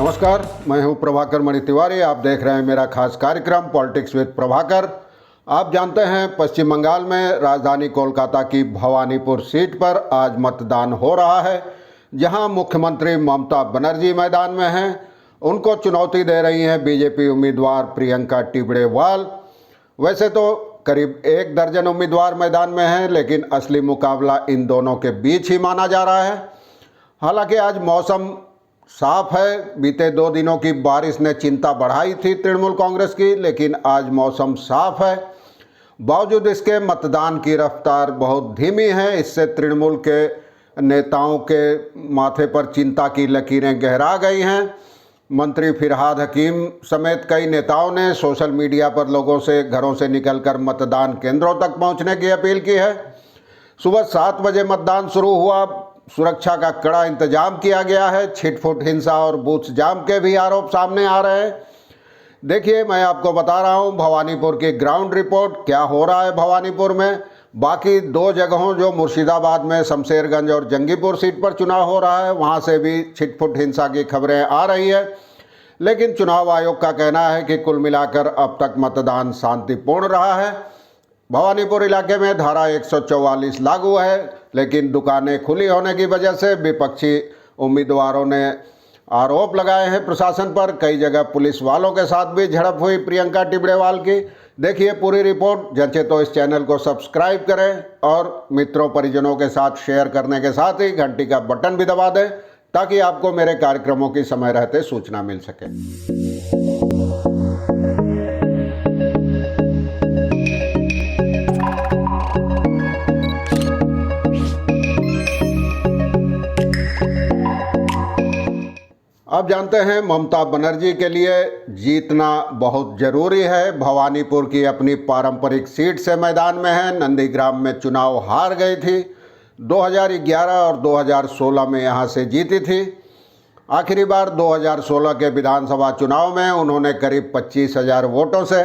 नमस्कार, मैं हूं प्रभाकर मणि तिवारी। आप देख रहे हैं मेरा खास कार्यक्रम पॉलिटिक्स विद प्रभाकर। आप जानते हैं पश्चिम बंगाल में राजधानी कोलकाता की भवानीपुर सीट पर आज मतदान हो रहा है, जहां मुख्यमंत्री ममता बनर्जी मैदान में हैं। उनको चुनौती दे रही हैं बीजेपी उम्मीदवार प्रियंका टिबड़ेवाल। वैसे तो करीब 1 दर्जन उम्मीदवार मैदान में हैं, लेकिन असली मुकाबला इन दोनों के बीच ही माना जा रहा है। हालांकि आज मौसम साफ है। बीते 2 दिनों की बारिश ने चिंता बढ़ाई थी तृणमूल कांग्रेस की, लेकिन आज मौसम साफ है। बावजूद इसके मतदान की रफ्तार बहुत धीमी है। इससे तृणमूल के नेताओं के माथे पर चिंता की लकीरें गहरा गई हैं। मंत्री फिरहाद हकीम समेत कई नेताओं ने सोशल मीडिया पर लोगों से घरों से निकलकर मतदान केंद्रों तक पहुंचने की अपील की है। सुबह 7 बजे मतदान शुरू हुआ। सुरक्षा का कड़ा इंतजाम किया गया है। छिटपुट हिंसा और बूथ जाम के भी आरोप सामने आ रहे हैं। देखिए, मैं आपको बता रहा हूं भवानीपुर की ग्राउंड रिपोर्ट, क्या हो रहा है भवानीपुर में। बाकी 2 जगहों जो मुर्शिदाबाद में शमशेरगंज और जंगीपुर सीट पर चुनाव हो रहा है, वहां से भी छिटपुट हिंसा की खबरें आ रही है। लेकिन चुनाव आयोग का कहना है कि कुल मिलाकर अब तक मतदान शांतिपूर्ण रहा है। भवानीपुर इलाके में धारा 144 लागू है, लेकिन दुकानें खुली होने की वजह से विपक्षी उम्मीदवारों ने आरोप लगाए हैं प्रशासन पर। कई जगह पुलिस वालों के साथ भी झड़प हुई प्रियंका टिबड़ेवाल की। देखिए पूरी रिपोर्ट। जैसे तो इस चैनल को सब्सक्राइब करें और मित्रों परिजनों के साथ शेयर करने के साथ ही घंटी का बटन भी दबा दें, ताकि आपको मेरे कार्यक्रमों की समय रहते सूचना मिल सके। अब जानते हैं ममता बनर्जी के लिए जीतना बहुत ज़रूरी है। भवानीपुर की अपनी पारंपरिक सीट से मैदान में है। नंदीग्राम में चुनाव हार गई थी। 2011 और 2016 में यहां से जीती थी। आखिरी बार 2016 के विधानसभा चुनाव में उन्होंने करीब 25,000 वोटों से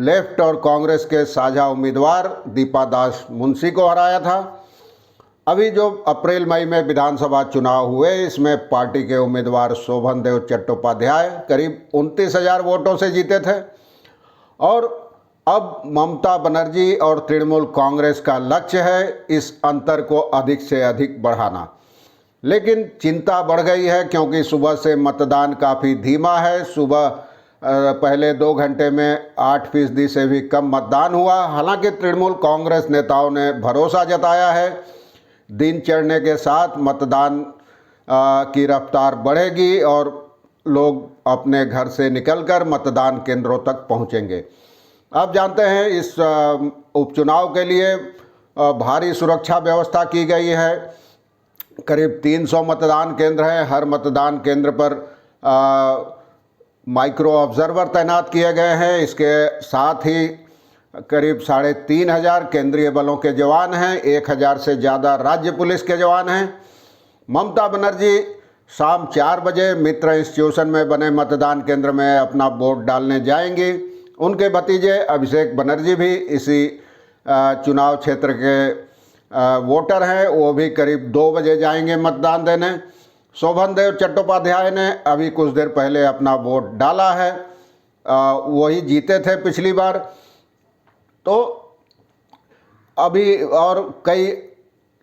लेफ्ट और कांग्रेस के साझा उम्मीदवार दीपा दास मुंशी को हराया था। अभी जो अप्रैल मई में विधानसभा चुनाव हुए, इसमें पार्टी के उम्मीदवार शोभन देव चट्टोपाध्याय करीब 29,000 वोटों से जीते थे। और अब ममता बनर्जी और तृणमूल कांग्रेस का लक्ष्य है इस अंतर को अधिक से अधिक बढ़ाना। लेकिन चिंता बढ़ गई है, क्योंकि सुबह से मतदान काफ़ी धीमा है। सुबह पहले 2 घंटे में 8% से भी कम मतदान हुआ। हालांकि तृणमूल कांग्रेस नेताओं ने भरोसा जताया है दिन चढ़ने के साथ मतदान की रफ्तार बढ़ेगी और लोग अपने घर से निकलकर मतदान केंद्रों तक पहुंचेंगे। आप जानते हैं इस उपचुनाव के लिए भारी सुरक्षा व्यवस्था की गई है। करीब 300 मतदान केंद्र हैं। हर मतदान केंद्र पर माइक्रो ऑब्जर्वर तैनात किए गए हैं। इसके साथ ही करीब 3,500 केंद्रीय बलों के जवान हैं। 1,000 से ज़्यादा राज्य पुलिस के जवान हैं। ममता बनर्जी शाम 4 बजे मित्र इंस्टीट्यूशन में बने मतदान केंद्र में अपना वोट डालने जाएंगी। उनके भतीजे अभिषेक बनर्जी भी इसी चुनाव क्षेत्र के वोटर हैं। वो भी करीब 2 बजे जाएंगे मतदान देने। शोभन देव चट्टोपाध्याय ने अभी कुछ देर पहले अपना वोट डाला है। वही जीते थे पिछली बार। तो अभी और कई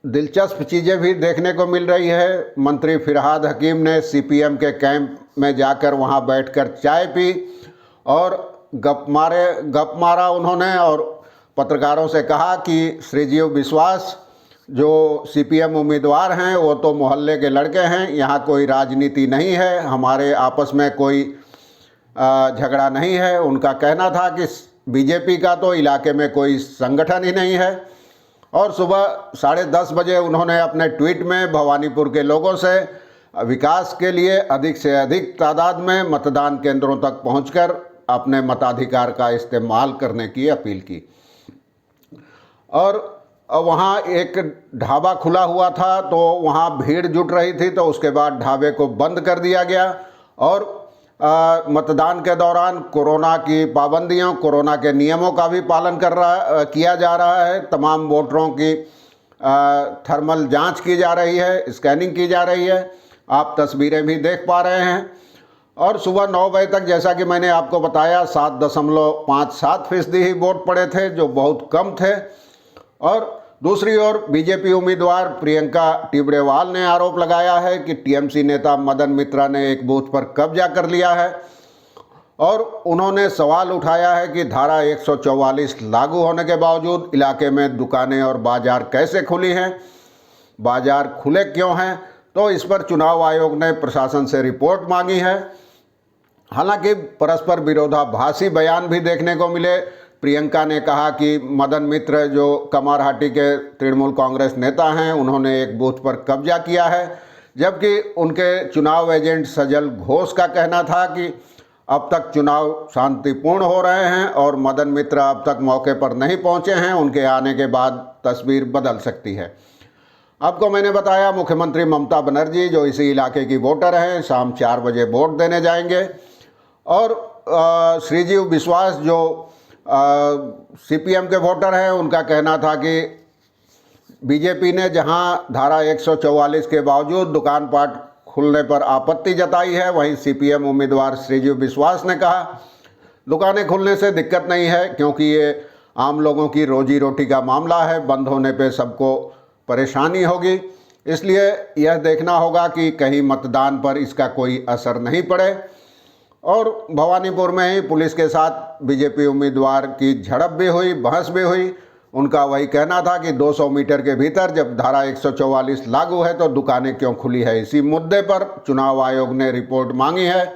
दिलचस्प चीज़ें भी देखने को मिल रही है। मंत्री फिरहाद हकीम ने सीपीएम के कैंप में जाकर वहां बैठकर चाय पी और गप मारा उन्होंने, और पत्रकारों से कहा कि श्रीजीव विश्वास जो सीपीएम उम्मीदवार हैं वो तो मोहल्ले के लड़के हैं, यहाँ कोई राजनीति नहीं है, हमारे आपस में कोई झगड़ा नहीं है। उनका कहना था कि बीजेपी का तो इलाके में कोई संगठन ही नहीं है। और सुबह 10:30 बजे उन्होंने अपने ट्वीट में भवानीपुर के लोगों से विकास के लिए अधिक से अधिक तादाद में मतदान केंद्रों तक पहुंचकर अपने मताधिकार का इस्तेमाल करने की अपील की। और वहां एक ढाबा खुला हुआ था, तो वहां भीड़ जुट रही थी, तो उसके बाद ढाबे को बंद कर दिया गया। और मतदान के दौरान कोरोना की पाबंदियों, कोरोना के नियमों का भी पालन किया जा रहा है। तमाम वोटरों की थर्मल जांच की जा रही है, स्कैनिंग की जा रही है। आप तस्वीरें भी देख पा रहे हैं। और सुबह 9 बजे तक जैसा कि मैंने आपको बताया 7.57% ही वोट पड़े थे, जो बहुत कम थे। और दूसरी ओर बीजेपी उम्मीदवार प्रियंका टिबड़ेवाल ने आरोप लगाया है कि टीएमसी नेता मदन मित्रा ने एक बूथ पर कब्जा कर लिया है और उन्होंने सवाल उठाया है कि धारा 144 लागू होने के बावजूद इलाके में दुकानें और बाजार कैसे खुली हैं, बाजार खुले क्यों हैं। तो इस पर चुनाव आयोग ने प्रशासन से रिपोर्ट मांगी है। हालांकि परस्पर विरोधाभासी बयान भी देखने को मिले। प्रियंका ने कहा कि मदन मित्र जो कमारहाटी के तृणमूल कांग्रेस नेता हैं, उन्होंने एक बूथ पर कब्जा किया है, जबकि उनके चुनाव एजेंट सजल घोष का कहना था कि अब तक चुनाव शांतिपूर्ण हो रहे हैं और मदन मित्र अब तक मौके पर नहीं पहुंचे हैं, उनके आने के बाद तस्वीर बदल सकती है। आपको मैंने बताया मुख्यमंत्री ममता बनर्जी जो इसी इलाके की वोटर हैं, शाम 4 बजे वोट देने जाएंगे। और श्रीजीव विश्वास जो सीपीएम के वोटर हैं, उनका कहना था कि बीजेपी ने जहां धारा 144 के बावजूद दुकान पाट खुलने पर आपत्ति जताई है, वहीं सीपीएम उम्मीदवार श्रीजीव विश्वास ने कहा दुकानें खुलने से दिक्कत नहीं है, क्योंकि ये आम लोगों की रोजी रोटी का मामला है, बंद होने पे सबको परेशानी होगी, इसलिए यह देखना होगा कि कहीं मतदान पर इसका कोई असर नहीं पड़े। और भवानीपुर में ही पुलिस के साथ बीजेपी उम्मीदवार की झड़प भी हुई, बहस भी हुई। उनका वही कहना था कि 200 मीटर के भीतर जब धारा 144 लागू है तो दुकानें क्यों खुली है। इसी मुद्दे पर चुनाव आयोग ने रिपोर्ट मांगी है।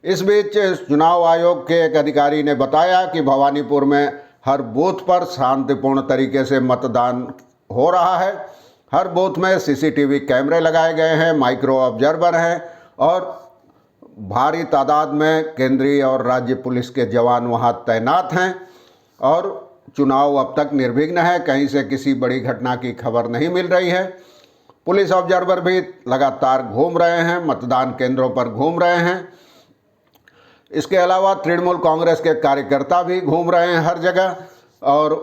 इस बीच चुनाव आयोग के एक अधिकारी ने बताया कि भवानीपुर में हर बूथ पर शांतिपूर्ण तरीके से मतदान हो रहा है। हर बूथ में सीसीटीवी कैमरे लगाए गए हैं, माइक्रो ऑब्जर्वर हैं और भारी तादाद में केंद्रीय और राज्य पुलिस के जवान वहां तैनात हैं। और चुनाव अब तक निर्विघ्न है, कहीं से किसी बड़ी घटना की खबर नहीं मिल रही है। पुलिस ऑब्जर्वर भी लगातार घूम रहे हैं, मतदान केंद्रों पर घूम रहे हैं। इसके अलावा तृणमूल कांग्रेस के कार्यकर्ता भी घूम रहे हैं हर जगह। और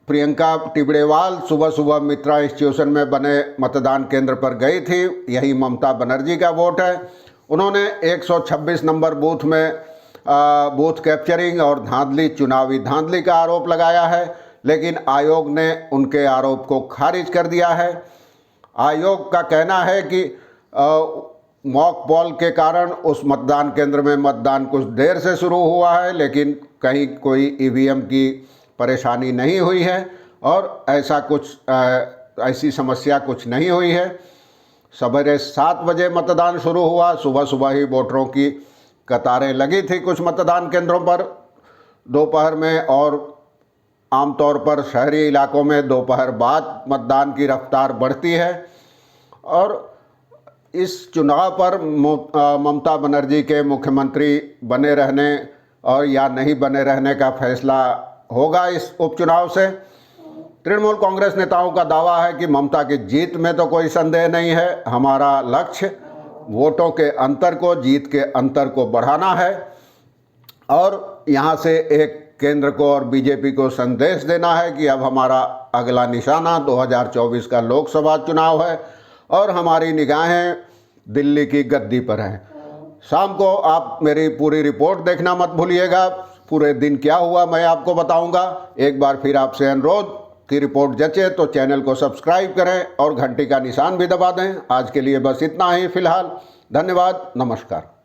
प्रियंका टिबड़ेवाल सुबह सुबह मित्रा इंस्टीट्यूशन में बने मतदान केंद्र पर गई थी, यही ममता बनर्जी का वोट है। उन्होंने 126 नंबर बूथ में बूथ कैप्चरिंग और धांधली, चुनावी धांधली का आरोप लगाया है, लेकिन आयोग ने उनके आरोप को खारिज कर दिया है। आयोग का कहना है कि मॉक पोल के कारण उस मतदान केंद्र में मतदान कुछ देर से शुरू हुआ है, लेकिन कहीं कोई ईवीएम की परेशानी नहीं हुई है और ऐसी समस्या कुछ नहीं हुई है। सवेरे 7 बजे मतदान शुरू हुआ, सुबह सुबह ही वोटरों की कतारें लगी थी कुछ मतदान केंद्रों पर। दोपहर में और आमतौर पर शहरी इलाकों में दोपहर बाद मतदान की रफ्तार बढ़ती है। और इस चुनाव पर ममता बनर्जी के मुख्यमंत्री बने रहने और या नहीं बने रहने का फैसला होगा इस उपचुनाव से। तृणमूल कांग्रेस नेताओं का दावा है कि ममता की जीत में तो कोई संदेह नहीं है, हमारा लक्ष्य वोटों के अंतर को, जीत के अंतर को बढ़ाना है और यहाँ से एक केंद्र को और बीजेपी को संदेश देना है कि अब हमारा अगला निशाना 2024 का लोकसभा चुनाव है और हमारी निगाहें दिल्ली की गद्दी पर हैं। शाम को आप मेरी पूरी रिपोर्ट देखना मत भूलिएगा। पूरे दिन क्या हुआ मैं आपको बताऊंगा। एक बार फिर आपसे अनुरोध की रिपोर्ट जचे तो चैनल को सब्सक्राइब करें और घंटी का निशान भी दबा दें। आज के लिए बस इतना ही फिलहाल। धन्यवाद, नमस्कार।